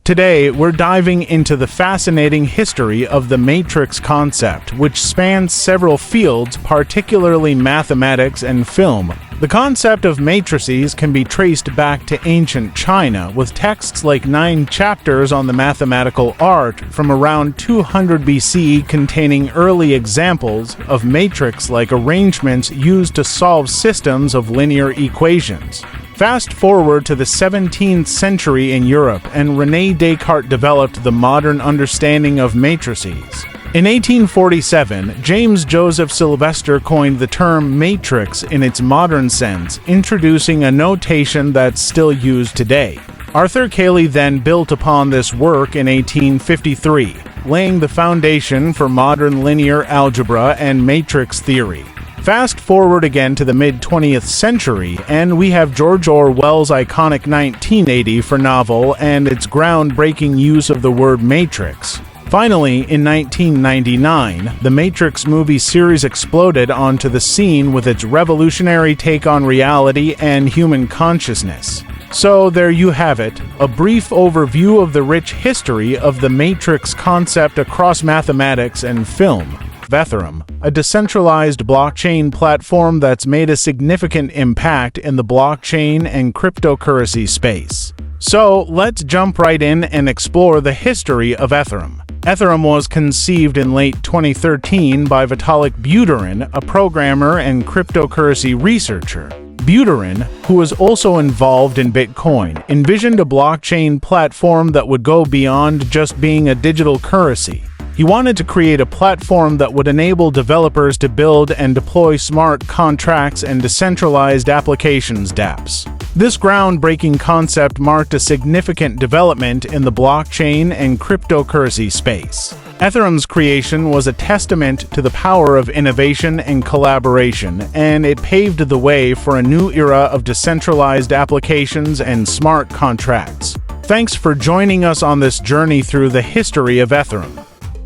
Today, we're diving into the fascinating history of the matrix concept, which spans several fields, particularly mathematics and film. The concept of matrices can be traced back to ancient China, with texts like 9 chapters on the mathematical art from around 200 BC containing early examples of matrix-like arrangements used to solve systems of linear equations. Fast forward to the 17th century in Europe, and René Descartes developed the modern understanding of matrices. In 1847, James Joseph Sylvester coined the term matrix in its modern sense, introducing a notation that's still used today. Arthur Cayley then built upon this work in 1853, laying the foundation for modern linear algebra and matrix theory. Fast forward again to the mid-20th century, and we have George Orwell's iconic 1980 for novel and its groundbreaking use of the word matrix. Finally, in 1999, the Matrix movie series exploded onto the scene with its revolutionary take on reality and human consciousness. So there you have it, a brief overview of the rich history of the matrix concept across mathematics and film. Ethereum, a decentralized blockchain platform that's made a significant impact in the blockchain and cryptocurrency space. So let's jump right in and explore the history of Ethereum. Ethereum was conceived in late 2013 by Vitalik Buterin, a programmer and cryptocurrency researcher. Buterin, who was also involved in Bitcoin, envisioned a blockchain platform that would go beyond just being a digital currency. He wanted to create a platform that would enable developers to build and deploy smart contracts and decentralized applications (dApps). This groundbreaking concept marked a significant development in the blockchain and cryptocurrency space. Ethereum's creation was a testament to the power of innovation and collaboration, and it paved the way for a new era of decentralized applications and smart contracts. Thanks for joining us on this journey through the history of Ethereum.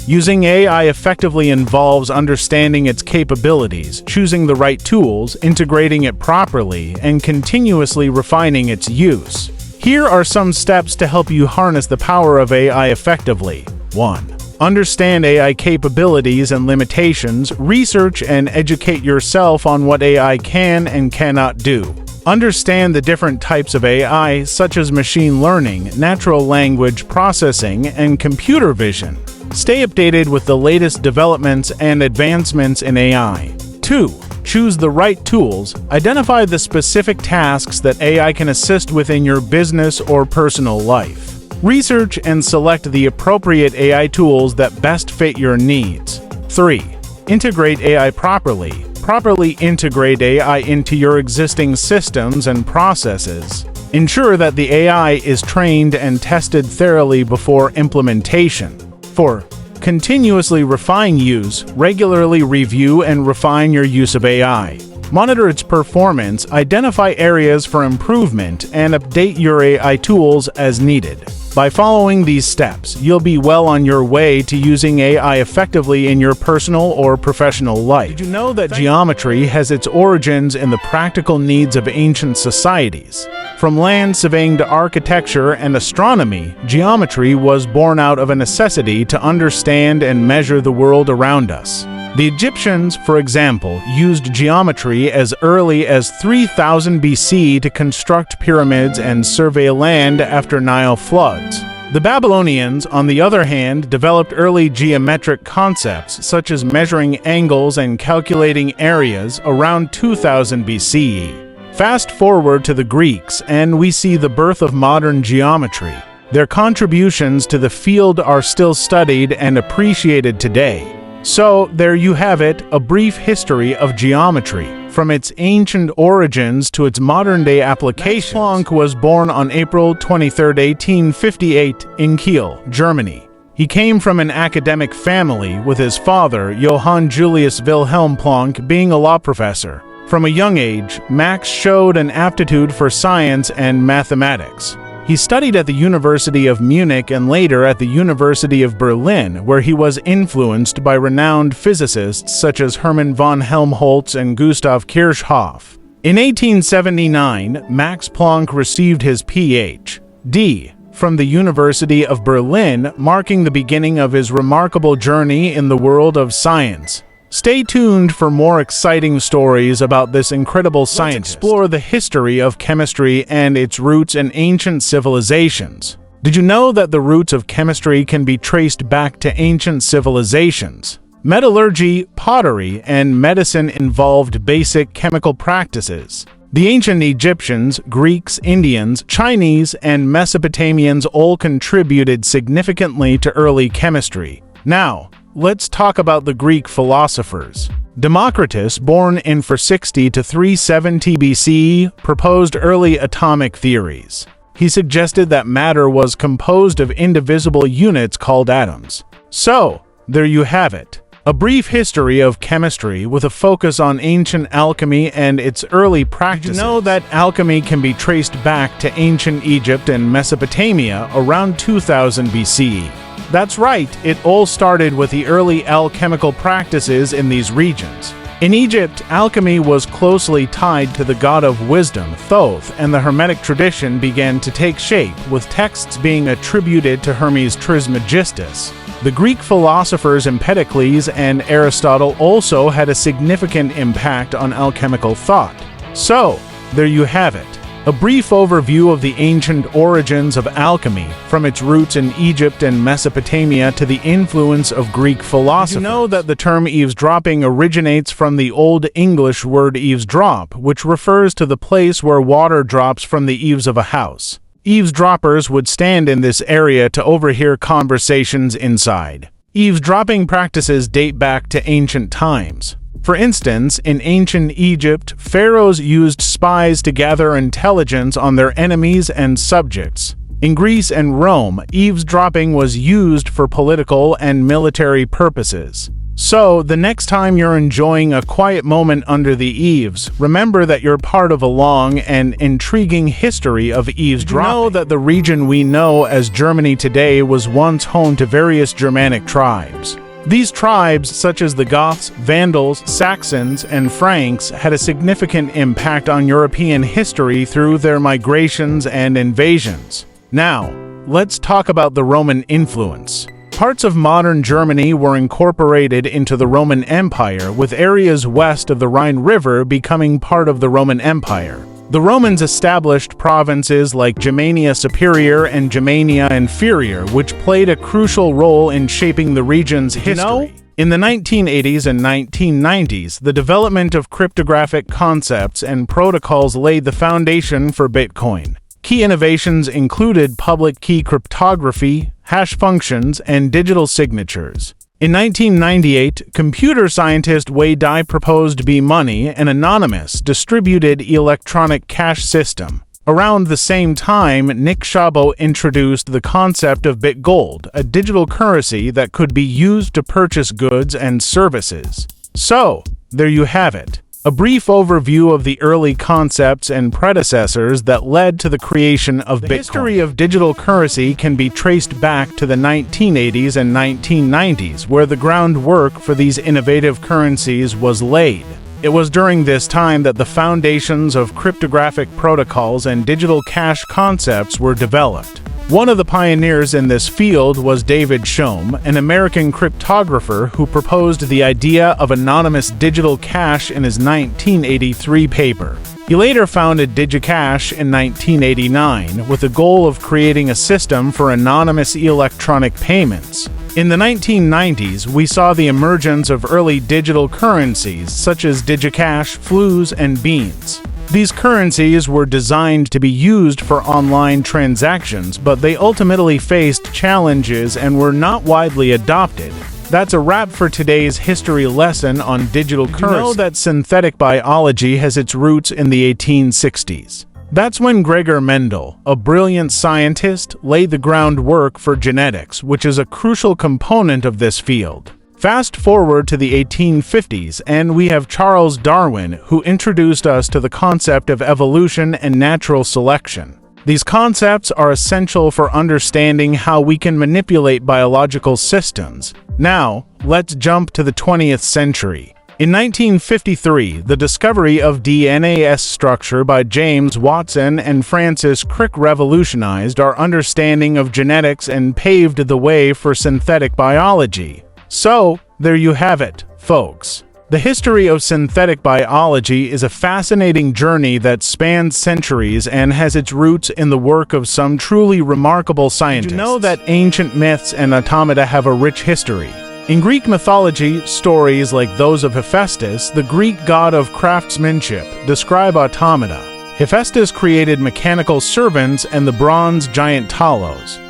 Using AI effectively involves understanding its capabilities, choosing the right tools, integrating it properly, and continuously refining its use. Here are some steps to help you harness the power of AI effectively. 1. Understand AI capabilities and limitations. Research and educate yourself on what AI can and cannot do. Understand the different types of AI, such as machine learning, natural language processing, and computer vision. Stay updated with the latest developments and advancements in AI. 2. Choose the right tools. Identify the specific tasks that AI can assist with in your business or personal life. Research and select the appropriate AI tools that best fit your needs. 3. Integrate AI properly. Properly integrate AI into your existing systems and processes. Ensure that the AI is trained and tested thoroughly before implementation. 4. Continuously refine use. Regularly review and refine your use of AI. Monitor its performance, identify areas for improvement, and update your AI tools as needed. By following these steps, you'll be well on your way to using AI effectively in your personal or professional life. Did you know that geometry has its origins in the practical needs of ancient societies? From land surveying to architecture and astronomy, geometry was born out of a necessity to understand and measure the world around us. The Egyptians, for example, used geometry as early as 3000 BC to construct pyramids and survey land after Nile floods. The Babylonians, on the other hand, developed early geometric concepts such as measuring angles and calculating areas around 2000 BCE. Fast forward to the Greeks, and we see the birth of modern geometry. Their contributions to the field are still studied and appreciated today. So, there you have it, a brief history of geometry, from its ancient origins to its modern-day applications. Max Planck was born on April 23, 1858, in Kiel, Germany. He came from an academic family, with his father, Johann Julius Wilhelm Planck, being a law professor. From a young age, Max showed an aptitude for science and mathematics. He studied at the University of Munich and later at the University of Berlin, where he was influenced by renowned physicists such as Hermann von Helmholtz and Gustav Kirchhoff. In 1879, Max Planck received his Ph.D. from the University of Berlin, marking the beginning of his remarkable journey in the world of science. Stay tuned for more exciting stories about this incredible scientist. Let's explore the history of chemistry and its roots in ancient civilizations. Did you know that the roots of chemistry can be traced back to ancient civilizations? Metallurgy, pottery, and medicine involved basic chemical practices. The ancient Egyptians, Greeks, Indians, Chinese, and Mesopotamians all contributed significantly to early chemistry. Now, let's talk about the Greek philosophers. Democritus, born in 460 to 370 BCE, proposed early atomic theories. He suggested that matter was composed of indivisible units called atoms. So, there you have it. A brief history of chemistry with a focus on ancient alchemy and its early practices. Did you know that alchemy can be traced back to ancient Egypt and Mesopotamia around 2000 BCE? That's right, it all started with the early alchemical practices in these regions. In Egypt, alchemy was closely tied to the god of wisdom, Thoth, and the Hermetic tradition began to take shape, with texts being attributed to Hermes Trismegistus. The Greek philosophers Empedocles and Aristotle also had a significant impact on alchemical thought. So, there you have it. A brief overview of the ancient origins of alchemy, from its roots in Egypt and Mesopotamia to the influence of Greek philosophers. Did you know that the term eavesdropping originates from the Old English word eavesdrop, which refers to the place where water drops from the eaves of a house? Eavesdroppers would stand in this area to overhear conversations inside. Eavesdropping practices date back to ancient times. For instance, in ancient Egypt, pharaohs used spies to gather intelligence on their enemies and subjects. In Greece and Rome, eavesdropping was used for political and military purposes. So, the next time you're enjoying a quiet moment under the eaves, remember that you're part of a long and intriguing history of eavesdropping. Did you know that the region we know as Germany today was once home to various Germanic tribes? These tribes, such as the Goths, Vandals, Saxons, and Franks, had a significant impact on European history through their migrations and invasions. Now, let's talk about the Roman influence. Parts of modern Germany were incorporated into the Roman Empire, with areas west of the Rhine River becoming part of the Roman Empire. The Romans established provinces like Germania Superior and Germania Inferior, which played a crucial role in shaping the region's history. In the 1980s and 1990s, the development of cryptographic concepts and protocols laid the foundation for Bitcoin. Key innovations included public key cryptography, hash functions, and digital signatures. In 1998, computer scientist Wei Dai proposed B-Money, an anonymous, distributed electronic cash system. Around the same time, Nick Szabo introduced the concept of BitGold, a digital currency that could be used to purchase goods and services. So, there you have it. A brief overview of the early concepts and predecessors that led to the creation of Bitcoin. The history of digital currency can be traced back to the 1980s and 1990s, where the groundwork for these innovative currencies was laid. It was during this time that the foundations of cryptographic protocols and digital cash concepts were developed. One of the pioneers in this field was David Shom, an American cryptographer who proposed the idea of anonymous digital cash in his 1983 paper. He later founded DigiCash in 1989 with the goal of creating a system for anonymous electronic payments. In the 1990s, we saw the emergence of early digital currencies such as DigiCash, Flooz, and Beans. These currencies were designed to be used for online transactions, but they ultimately faced challenges and were not widely adopted. That's a wrap for today's history lesson on digital currency. You know that synthetic biology has its roots in the 1860s. That's when Gregor Mendel, a brilliant scientist, laid the groundwork for genetics, which is a crucial component of this field. Fast forward to the 1850s, and we have Charles Darwin, who introduced us to the concept of evolution and natural selection. These concepts are essential for understanding how we can manipulate biological systems. Now, let's jump to the 20th century. In 1953, the discovery of DNA's structure by James Watson and Francis Crick revolutionized our understanding of genetics and paved the way for synthetic biology. So, there you have it, folks. The history of synthetic biology is a fascinating journey that spans centuries and has its roots in the work of some truly remarkable scientists. Did you know that ancient myths and automata have a rich history? In Greek mythology, stories like those of Hephaestus, the Greek god of craftsmanship, describe automata. Hephaestus created mechanical servants and the bronze giant Talos.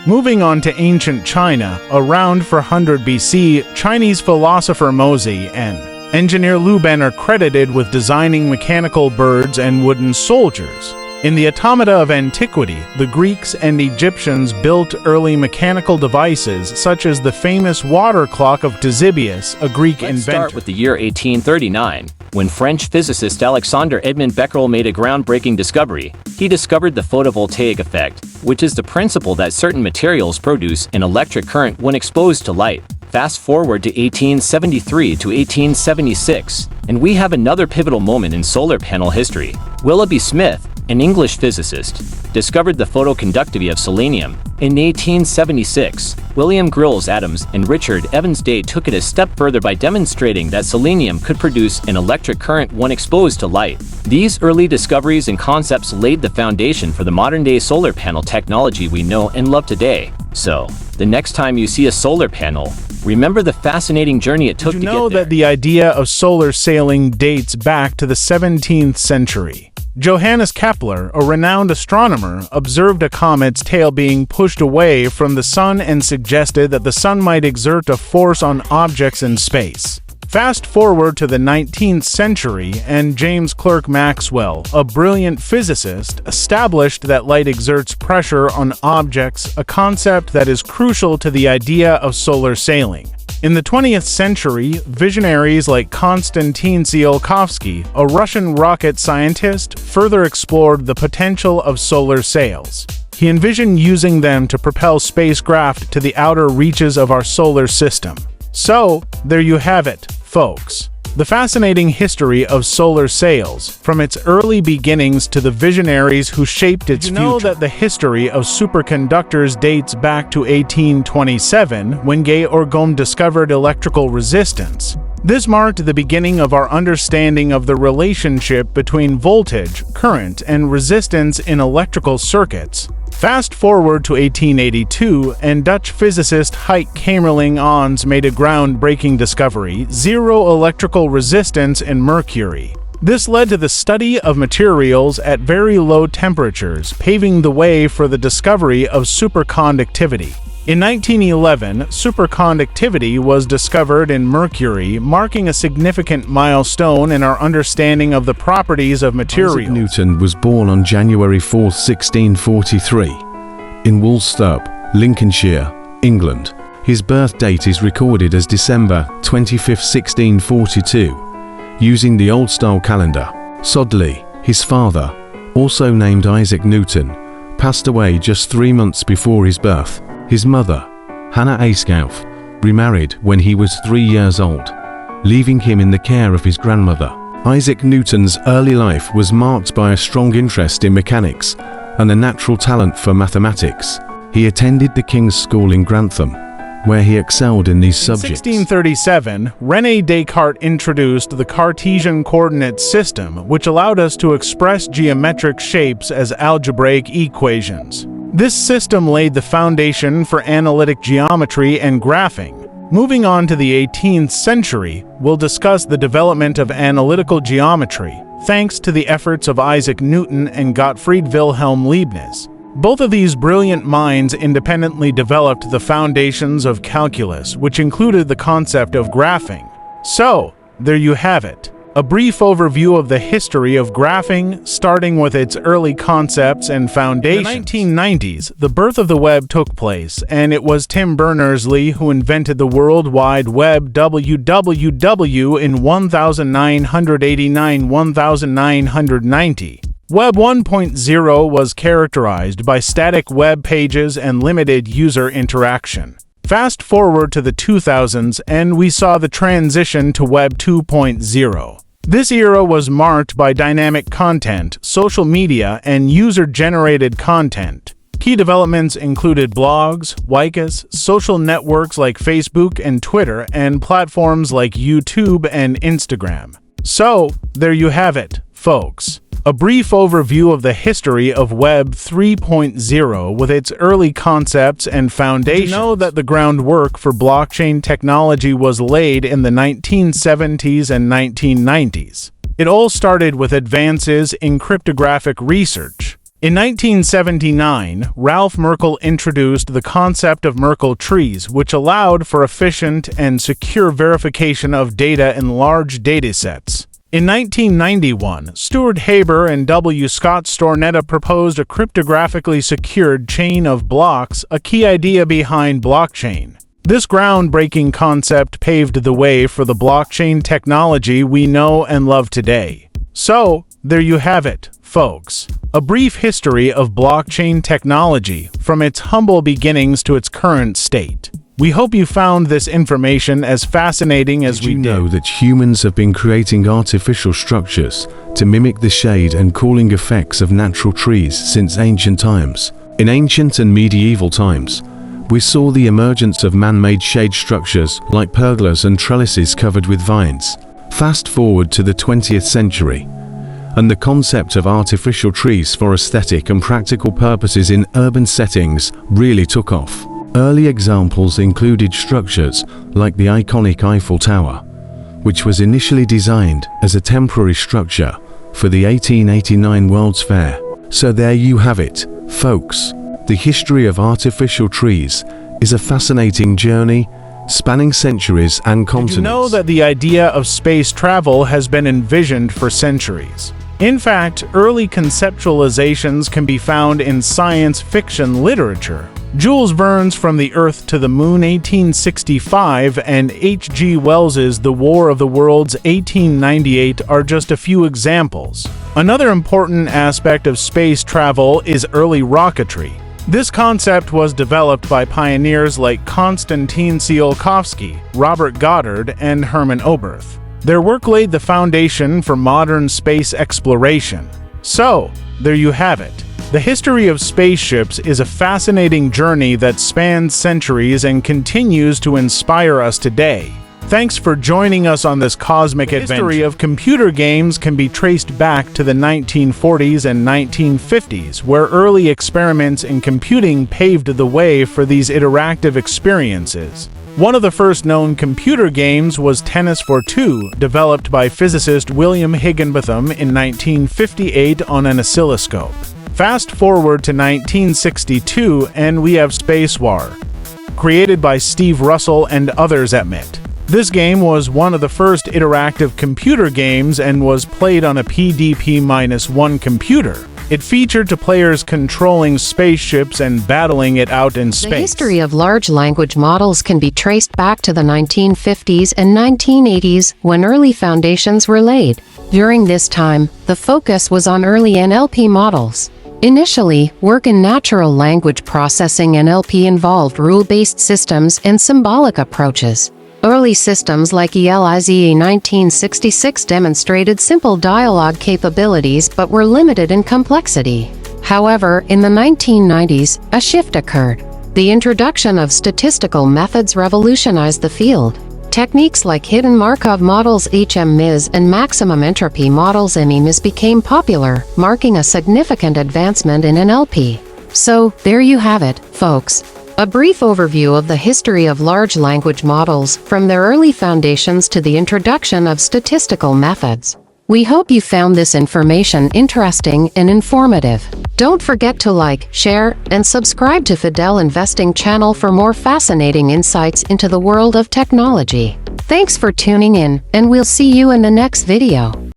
Moving on to ancient China, around 400 BC, Chinese philosopher Mozi and engineer Liu Ben are credited with designing mechanical birds and wooden soldiers. In the automata of antiquity, the Greeks and Egyptians built early mechanical devices such as the famous water clock of Ctesibius, a Greek inventor. Let's start with the year 1839, when French physicist Alexandre Edmond Becquerel made a groundbreaking discovery. He discovered the photovoltaic effect, which is the principle that certain materials produce an electric current when exposed to light. Fast forward to 1873 to 1876, and we have another pivotal moment in solar panel history. Willoughby Smith, an English physicist, discovered the photoconductivity of selenium. In 1876, William Grylls Adams and Richard Evans Day took it a step further by demonstrating that selenium could produce an electric current when exposed to light. These early discoveries and concepts laid the foundation for the modern-day solar panel technology we know and love today. So, the next time you see a solar panel, remember the fascinating journey it took to get there. Did you know that the idea of solar sailing dates back to the 17th century? Johannes Kepler, a renowned astronomer, observed a comet's tail being pushed away from the sun and suggested that the sun might exert a force on objects in space. Fast forward to the 19th century, and James Clerk Maxwell, a brilliant physicist, established that light exerts pressure on objects, a concept that is crucial to the idea of solar sailing. In the 20th century, visionaries like Konstantin Tsiolkovsky, a Russian rocket scientist, further explored the potential of solar sails. He envisioned using them to propel spacecraft to the outer reaches of our solar system. So, there you have it, folks. The fascinating history of solar sails, from its early beginnings to the visionaries who shaped its future. Did you know that the history of superconductors dates back to 1827, when Georg Ohm discovered electrical resistance? This marked the beginning of our understanding of the relationship between voltage, current, and resistance in electrical circuits. Fast forward to 1882, and Dutch physicist Heike Kamerlingh-Onnes made a groundbreaking discovery: zero electrical resistance in mercury. This led to the study of materials at very low temperatures, paving the way for the discovery of superconductivity. In 1911, superconductivity was discovered in mercury, marking a significant milestone in our understanding of the properties of materials. Isaac Newton was born on January 4, 1643, in Woolsthorpe, Lincolnshire, England. His birth date is recorded as December 25, 1642, using the old-style calendar. Sodley, his father, also named Isaac Newton, passed away just 3 months before his birth. His mother, Hannah Ayscough, remarried when he was 3 years old, leaving him in the care of his grandmother. Isaac Newton's early life was marked by a strong interest in mechanics and a natural talent for mathematics. He attended the King's School in Grantham, where he excelled in these subjects. In 1637, René Descartes introduced the Cartesian coordinate system, which allowed us to express geometric shapes as algebraic equations. This system laid the foundation for analytic geometry and graphing. Moving on to the 18th century, we'll discuss the development of analytical geometry, thanks to the efforts of Isaac Newton and Gottfried Wilhelm Leibniz. Both of these brilliant minds independently developed the foundations of calculus, which included the concept of graphing. So, there you have it. A brief overview of the history of graphing, starting with its early concepts and foundations. In the 1990s, the birth of the web took place, and it was Tim Berners-Lee who invented the World Wide Web (WWW) in 1989-1990. Web 1.0 was characterized by static web pages and limited user interaction. Fast forward to the 2000s and we saw the transition to Web 2.0. This era was marked by dynamic content, social media, and user-generated content. Key developments included blogs, wikis, social networks like Facebook and Twitter, and platforms like YouTube and Instagram. So, there you have it, folks. A brief overview of the history of Web 3.0 with its early concepts and foundations. You know that the groundwork for blockchain technology was laid in the 1970s and 1990s. It all started with advances in cryptographic research. In 1979, Ralph Merkle introduced the concept of Merkle trees, which allowed for efficient and secure verification of data in large datasets. In 1991, Stuart Haber and W. Scott Stornetta proposed a cryptographically secured chain of blocks, a key idea behind blockchain. This groundbreaking concept paved the way for the blockchain technology we know and love today. So, there you have it, folks. A brief history of blockchain technology, from its humble beginnings to its current state. We hope you found this information as fascinating as we did. Did you know that humans have been creating artificial structures to mimic the shade and cooling effects of natural trees since ancient times? In ancient and medieval times, we saw the emergence of man-made shade structures like pergolas and trellises covered with vines. Fast forward to the 20th century, and the concept of artificial trees for aesthetic and practical purposes in urban settings really took off. Early examples included structures like the iconic Eiffel Tower, which was initially designed as a temporary structure for the 1889 World's Fair. So there you have it, folks. The history of artificial trees is a fascinating journey spanning centuries and continents. Did you know that the idea of space travel has been envisioned for centuries? In fact, early conceptualizations can be found in science fiction literature. Jules Verne's From the Earth to the Moon 1865 and H.G. Wells's The War of the Worlds 1898 are just a few examples. Another important aspect of space travel is early rocketry. This concept was developed by pioneers like Konstantin Tsiolkovsky, Robert Goddard, and Hermann Oberth. Their work laid the foundation for modern space exploration. So, there you have it. The history of spaceships is a fascinating journey that spans centuries and continues to inspire us today. Thanks for joining us on this cosmic adventure. The history of computer games can be traced back to the 1940s and 1950s, where early experiments in computing paved the way for these interactive experiences. One of the first known computer games was Tennis for Two, developed by physicist William Higginbotham in 1958 on an oscilloscope. Fast forward to 1962 and we have Spacewar, created by Steve Russell and others at MIT. This game was one of the first interactive computer games and was played on a PDP-1 computer. It featured players controlling spaceships and battling it out in space. The history of large language models can be traced back to the 1950s and 1980s when early foundations were laid. During this time, the focus was on early NLP models. Initially, work in natural language processing NLP involved rule-based systems and symbolic approaches. Early systems like ELIZE 1966 demonstrated simple dialogue capabilities but were limited in complexity. However, in the 1990s, a shift occurred. The introduction of statistical methods revolutionized the field. Techniques like hidden Markov models HM-MIS and maximum entropy models MEMIS became popular, marking a significant advancement in NLP. So, there you have it, folks. A brief overview of the history of large language models, from their early foundations to the introduction of statistical methods. We hope you found this information interesting and informative. Don't forget to like, share, and subscribe to Fidel Investing channel for more fascinating insights into the world of technology. Thanks for tuning in, and we'll see you in the next video.